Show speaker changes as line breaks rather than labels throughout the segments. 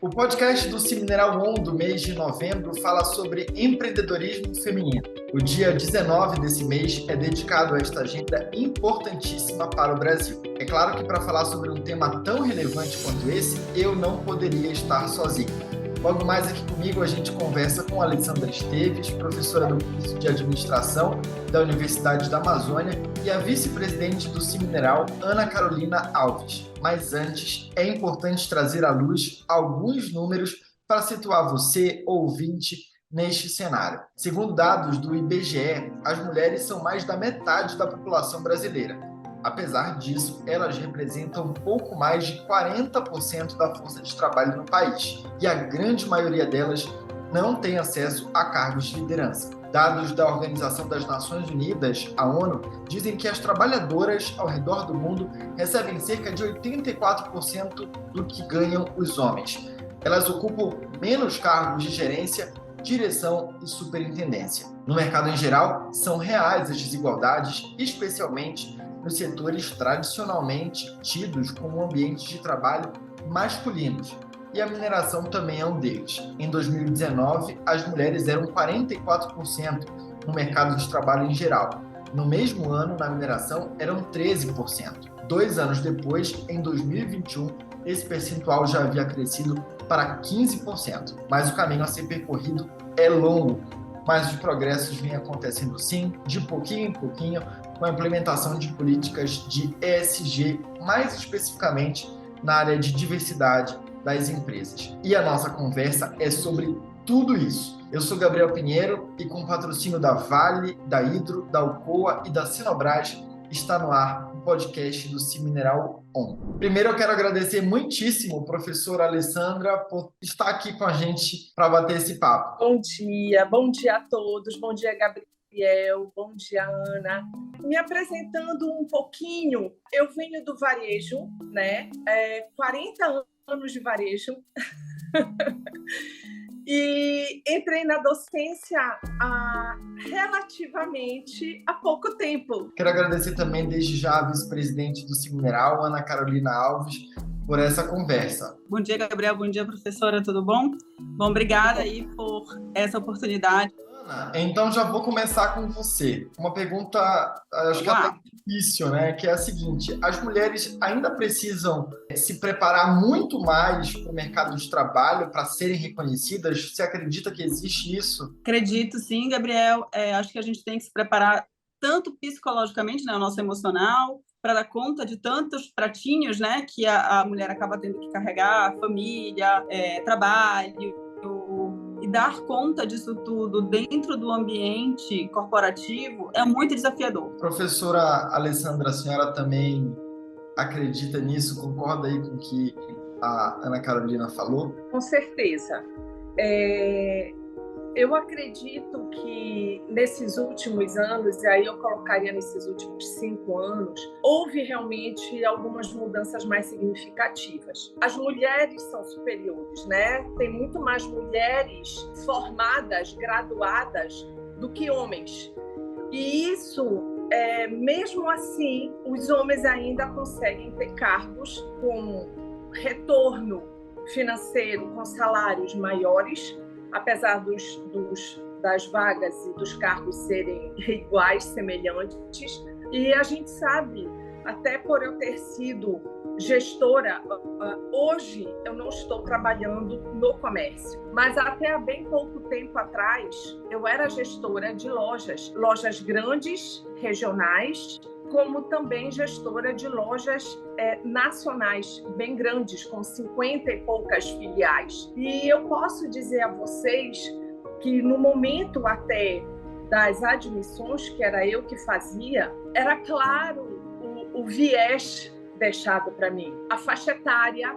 O podcast do Semineral On do mês de novembro fala sobre empreendedorismo feminino. O dia 19 desse mês é dedicado a esta agenda importantíssima para o Brasil. É claro que para falar sobre um tema tão relevante quanto esse, eu não poderia estar sozinho. Logo mais aqui comigo a gente conversa com a Alessandra Esteves, professora do curso de Administração da Universidade da Amazônia, e a vice-presidente do Semineral, Ana Carolina Alves. Mas antes, é importante trazer à luz alguns números para situar você, ouvinte, neste cenário. Segundo dados do IBGE, as mulheres são mais da metade da população brasileira. Apesar disso, elas representam um pouco mais de 40% da força de trabalho no país, e a grande maioria delas não tem acesso a cargos de liderança. Dados da Organização das Nações Unidas, a ONU, dizem que as trabalhadoras ao redor do mundo recebem cerca de 84% do que ganham os homens. Elas ocupam menos cargos de gerência, direção e superintendência. No mercado em geral, são reais as desigualdades, especialmente nos setores tradicionalmente tidos como ambientes de trabalho masculinos, e a mineração também é um deles. Em 2019, as mulheres eram 44% no mercado de trabalho em geral. No mesmo ano, na mineração, eram 13%. 2 anos depois, em 2021, esse percentual já havia crescido para 15%. Mas o caminho a ser percorrido é longo, mas os progressos vêm acontecendo sim, de pouquinho em pouquinho, com a implementação de políticas de ESG, mais especificamente na área de diversidade das empresas. E a nossa conversa é sobre tudo isso. Eu sou Gabriel Pinheiro e com patrocínio da Vale, da Hidro, da Alcoa e da Sinobras, está no ar o podcast do Semineral On. Primeiro eu quero agradecer muitíssimo a professora Alessandra por estar aqui com a gente para bater esse papo.
Bom dia a todos, bom dia Gabriel, bom dia Ana. Me apresentando um pouquinho, eu venho do varejo, né? 40 anos de varejo. E entrei na docência há relativamente há pouco tempo.
Quero agradecer também desde já a vice-presidente do Semineral, Ana Carolina Alves, por essa conversa.
Bom dia, Gabriel. Bom dia, professora. Tudo bom? Bom, obrigada aí por essa oportunidade.
Ana, então já vou começar com você. Uma pergunta, acho que até difícil, né? Que é a seguinte: as mulheres ainda precisam se preparar muito mais para o mercado de trabalho para serem reconhecidas? Você acredita que existe isso?
Acredito, sim, Gabriel. Acho que a gente tem que se preparar tanto psicologicamente, né, o nosso emocional, para dar conta de tantos pratinhos, né, que a mulher acaba tendo que carregar, família, trabalho, e dar conta disso tudo dentro do ambiente corporativo é muito desafiador.
Professora Alessandra, a senhora também acredita nisso? Concorda aí com o que a Ana Carolina falou?
Com certeza. Eu acredito que nesses últimos anos, e aí eu colocaria nesses últimos 5 anos, houve realmente algumas mudanças mais significativas. As mulheres são superiores, né? Tem muito mais mulheres formadas, graduadas, do que homens. E isso, mesmo assim, os homens ainda conseguem ter cargos com retorno financeiro, com salários maiores, apesar das vagas e dos cargos serem iguais, semelhantes. E a gente sabe, até por eu ter sido gestora, hoje eu não estou trabalhando no comércio, mas até há bem pouco tempo atrás eu era gestora de lojas grandes, regionais, como também gestora de lojas nacionais, bem grandes, com 50 e poucas filiais. E eu posso dizer a vocês que no momento até das admissões, que era eu que fazia, era claro o viés deixado para mim. A faixa etária,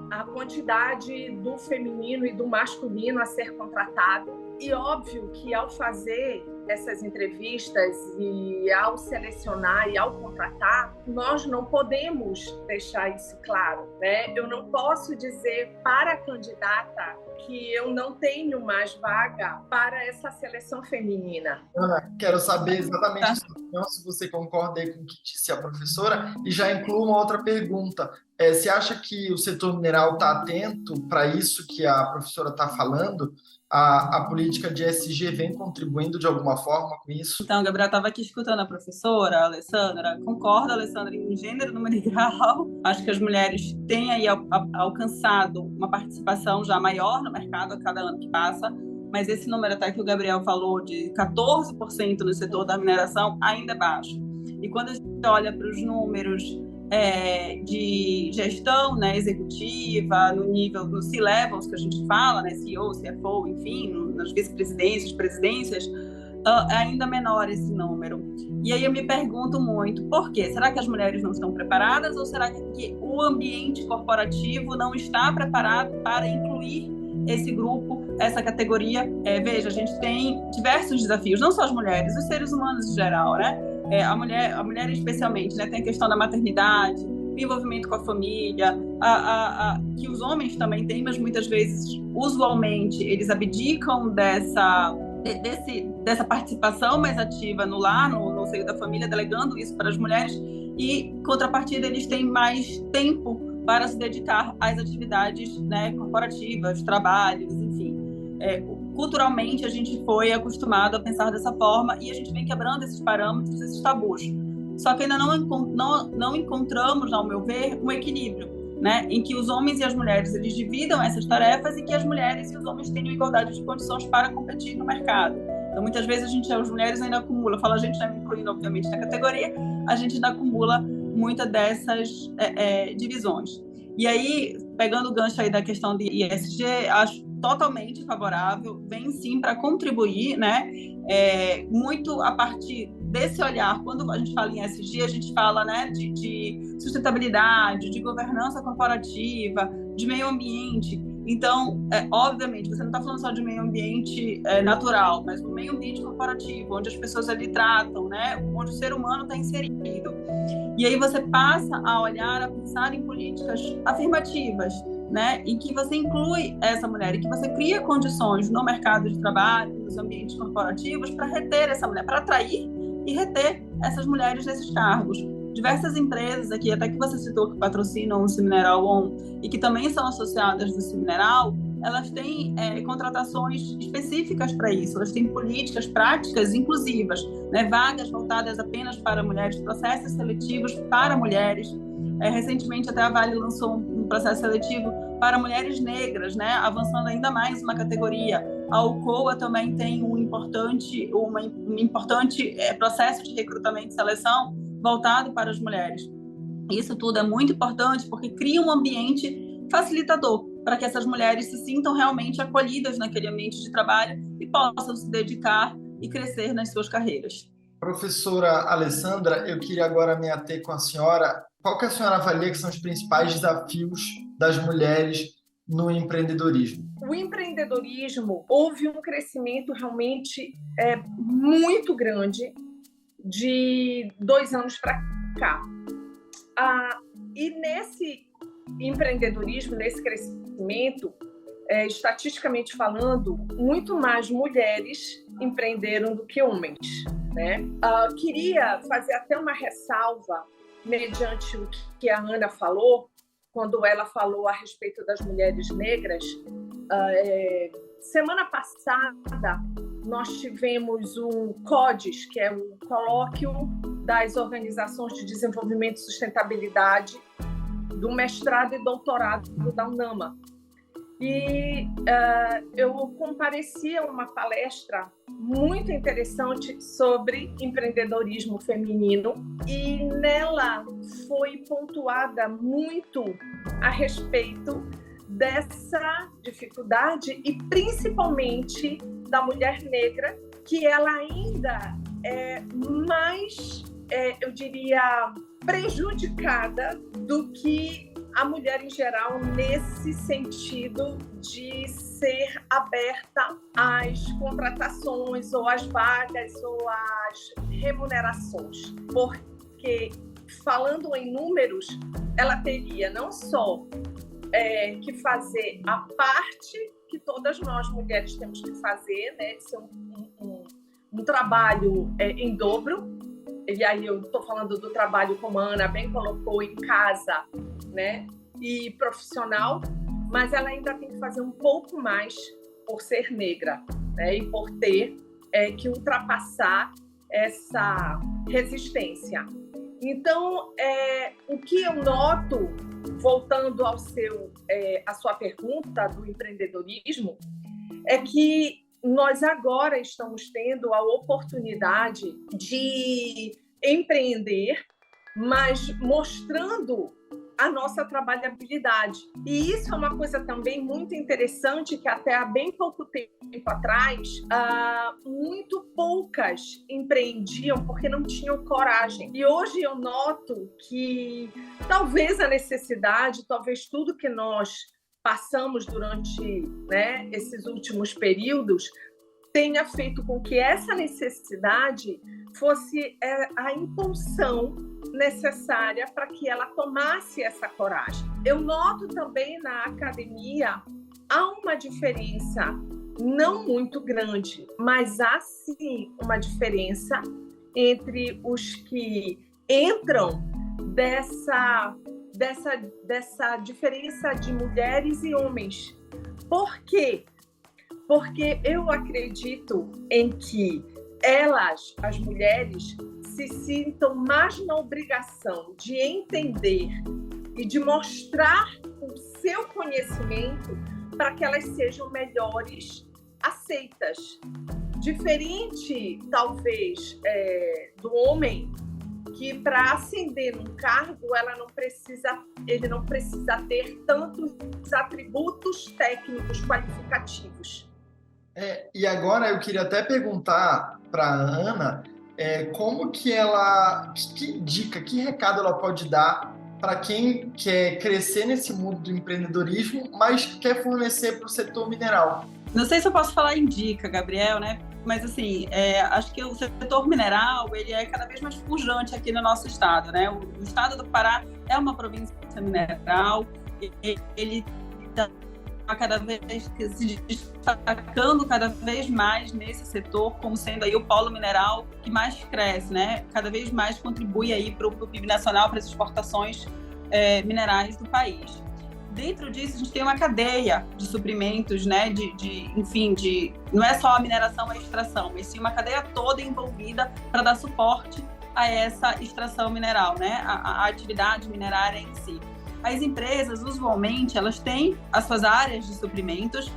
a quantidade do feminino e do masculino a ser contratado. E óbvio que ao fazer essas entrevistas e ao selecionar e ao contratar, nós não podemos deixar isso claro, né? Eu não posso dizer para a candidata que eu não tenho mais vaga para essa seleção feminina.
Ana, quero saber exatamente a sua opinião, se você concorda aí com o que disse a professora, e já incluo uma outra pergunta. Você acha que o setor mineral está atento para isso que a professora está falando? A política de ESG vem contribuindo de alguma forma com isso?
Então, Gabriel, estava aqui escutando a professora, a Alessandra. Concordo, Alessandra, em gênero, número e grau. Acho que as mulheres têm aí alcançado uma participação já maior no mercado a cada ano que passa, mas esse número até que o Gabriel falou, de 14% no setor da mineração, ainda é baixo. E quando a gente olha para os números de gestão, né, executiva, no nível, no C-levels que a gente fala, né, CEO, CFO, enfim, nas vice-presidências, presidências, é ainda menor esse número. E aí eu me pergunto muito, por quê? Será que as mulheres não estão preparadas ou será que o ambiente corporativo não está preparado para incluir esse grupo, essa categoria? Veja, a gente tem diversos desafios, não só as mulheres, os seres humanos em geral, né? A mulher especialmente, né? Tem a questão da maternidade, o envolvimento com a família, que os homens também têm, mas muitas vezes, usualmente, eles abdicam dessa participação mais ativa no lar, no seio da família, delegando isso para as mulheres, e, contrapartida, eles têm mais tempo para se dedicar às atividades, né, corporativas, trabalhos, enfim. Culturalmente, a gente foi acostumado a pensar dessa forma e a gente vem quebrando esses parâmetros, esses tabus. Só que ainda não encontramos, ao meu ver, um equilíbrio, né, em que os homens e as mulheres eles dividam essas tarefas e que as mulheres e os homens tenham igualdade de condições para competir no mercado. Então, muitas vezes, as mulheres ainda acumulam, eu falo a gente, né, me incluindo, obviamente, na categoria, a gente ainda acumula muitas dessas divisões. E aí, pegando o gancho aí da questão de ESG, acho totalmente favorável, vem sim para contribuir, né? Muito a partir desse olhar, quando a gente fala em ESG, a gente fala, né, de sustentabilidade, de governança corporativa, de meio ambiente. Então, obviamente, você não está falando só de meio ambiente natural, mas do meio ambiente corporativo, onde as pessoas ali tratam, né, onde o ser humano está inserido. E aí você passa a olhar, a pensar em políticas afirmativas, né, em que você inclui essa mulher, e que você cria condições no mercado de trabalho, nos ambientes corporativos, para reter essa mulher, para atrair e reter essas mulheres nesses cargos. Diversas empresas aqui, até que você citou, que patrocinam o Cimineral On e que também são associadas do Cimineral, elas têm contratações específicas para isso, elas têm políticas práticas inclusivas, né? Vagas voltadas apenas para mulheres, processos seletivos para mulheres. Recentemente, até a Vale lançou um processo seletivo para mulheres negras, né? Avançando ainda mais uma categoria. A Alcoa também tem um importante processo de recrutamento e seleção voltado para as mulheres. Isso tudo é muito importante porque cria um ambiente facilitador para que essas mulheres se sintam realmente acolhidas naquele ambiente de trabalho e possam se dedicar e crescer nas suas carreiras.
Professora Alessandra, eu queria agora me ater com a senhora. Qual que a senhora avalia que são os principais desafios das mulheres no empreendedorismo?
O empreendedorismo, houve um crescimento realmente muito grande de 2 anos para cá. E nesse empreendedorismo, nesse crescimento, estatisticamente falando, muito mais mulheres empreenderam do que homens, né? Queria fazer até uma ressalva mediante o que a Ana falou, quando ela falou a respeito das mulheres negras. Semana passada, nós tivemos um CODES, que é um colóquio das organizações de desenvolvimento e sustentabilidade do mestrado e doutorado da UNAMA. E eu compareci a uma palestra muito interessante sobre empreendedorismo feminino e nela foi pontuada muito a respeito dessa dificuldade e principalmente da mulher negra, que ela ainda é mais, eu diria, prejudicada do que a mulher em geral, nesse sentido de ser aberta às contratações ou às vagas ou às remunerações. Porque, falando em números, ela teria não só que fazer a parte que todas nós mulheres temos que fazer, né, de ser um trabalho em dobro. E aí eu estou falando do trabalho, como a Ana bem colocou, em casa, né, e profissional, mas ela ainda tem que fazer um pouco mais por ser negra, né, e por ter que ultrapassar essa resistência. Então, o que eu noto, voltando à sua pergunta do empreendedorismo, é que nós agora estamos tendo a oportunidade de empreender, mas mostrando a nossa trabalhabilidade. E isso é uma coisa também muito interessante, que até há bem pouco tempo atrás, muito poucas empreendiam porque não tinham coragem. E hoje eu noto que talvez a necessidade, talvez tudo que nós passamos durante, né, esses últimos períodos tenha feito com que essa necessidade fosse a impulsão necessária para que ela tomasse essa coragem. Eu noto também na academia há uma diferença não muito grande, mas há sim uma diferença entre os que entram dessa diferença de mulheres e homens. Por quê? Porque eu acredito em que elas, as mulheres, se sintam mais na obrigação de entender e de mostrar o seu conhecimento para que elas sejam melhores aceitas. Diferente, talvez, do homem, que para ascender num cargo ele não precisa ter tantos atributos técnicos qualificativos.
E agora eu queria até perguntar para a Ana como que que dica, que recado ela pode dar para quem quer crescer nesse mundo do empreendedorismo, mas quer fornecer para o setor mineral.
Não sei se eu posso falar em dica, Gabriel, né? Mas assim, acho que o setor mineral ele é cada vez mais pujante aqui no nosso estado, né? O estado do Pará é uma província mineral, ele está cada vez se destacando cada vez mais nesse setor, como sendo aí o polo mineral que mais cresce, né? Cada vez mais contribui aí para o PIB nacional, para as exportações minerais do país. Dentro disso, a gente tem uma cadeia de suprimentos, né? Enfim, não é só a mineração e a extração, mas sim uma cadeia toda envolvida para dar suporte a essa extração mineral, né? A atividade minerária em si. As empresas, usualmente, elas têm as suas áreas de suprimentos.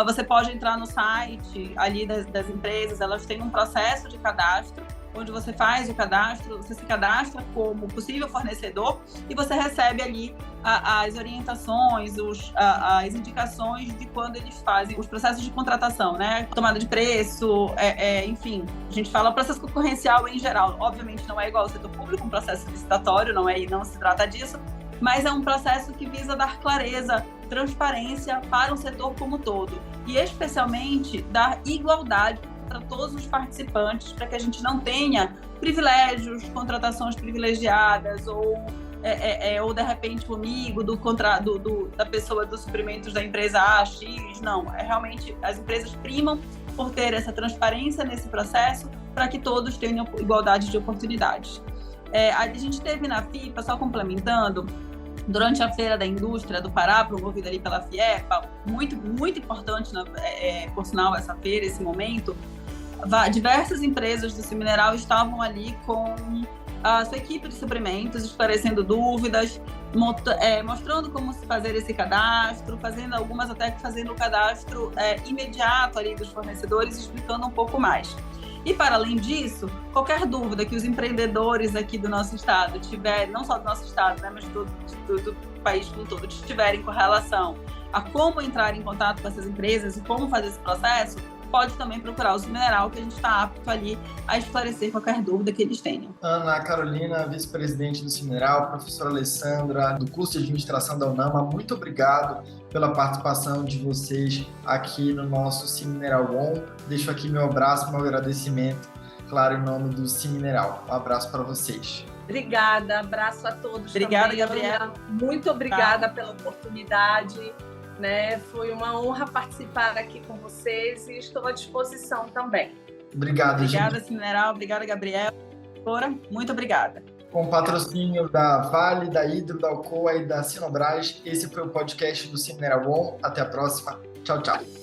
Você pode entrar no site ali das empresas, elas têm um processo de cadastro, onde você faz o cadastro, você se cadastra como possível fornecedor e você recebe ali as orientações, as indicações de quando eles fazem os processos de contratação, né? Tomada de preço, enfim, a gente fala processo concorrencial em geral. Obviamente não é igual ao setor público, um processo licitatório, não se trata disso, mas é um processo que visa dar clareza, transparência para o setor como um todo e especialmente dar igualdade para todos os participantes, para que a gente não tenha privilégios, contratações privilegiadas ou de repente o amigo da pessoa dos suprimentos da empresa A, X. Não, realmente as empresas primam por ter essa transparência nesse processo para que todos tenham igualdade de oportunidades. A gente teve na FIPA, só complementando, durante a Feira da Indústria do Pará, promovida ali pela FIEPA, muito, muito importante, por sinal, essa feira, esse momento, diversas empresas do mineral estavam ali com a sua equipe de suprimentos, esclarecendo dúvidas, mostrando como se fazer esse cadastro, algumas até fazendo o cadastro imediato ali dos fornecedores, explicando um pouco mais. E, para além disso, qualquer dúvida que os empreendedores aqui do nosso estado tiverem, não só do nosso estado, né, mas do país como um todo, tiverem com relação a como entrar em contato com essas empresas e como fazer esse processo, pode também procurar o Mineral, que a gente está apto ali a esclarecer qualquer dúvida que eles tenham.
Ana Carolina, vice-presidente do Mineral, professora Alessandra, do curso de administração da UNAMA, muito obrigado pela participação de vocês aqui no nosso Mineral On. Deixo aqui meu abraço, meu agradecimento, claro, em nome do Mineral. Um abraço para vocês.
Obrigada, abraço a todos.
Obrigada,
também,
Gabriela.
Ana. Muito obrigada pela oportunidade. Né? Foi uma honra participar aqui com vocês e estou à disposição também.
Obrigado,
Obrigada, Mineral. Obrigada, Gabriela. Muito obrigada.
Com patrocínio da Vale, da Hidro, da Alcoa e da Sinobras. Esse foi o podcast do Cine Mineral One. Até a próxima. Tchau, tchau.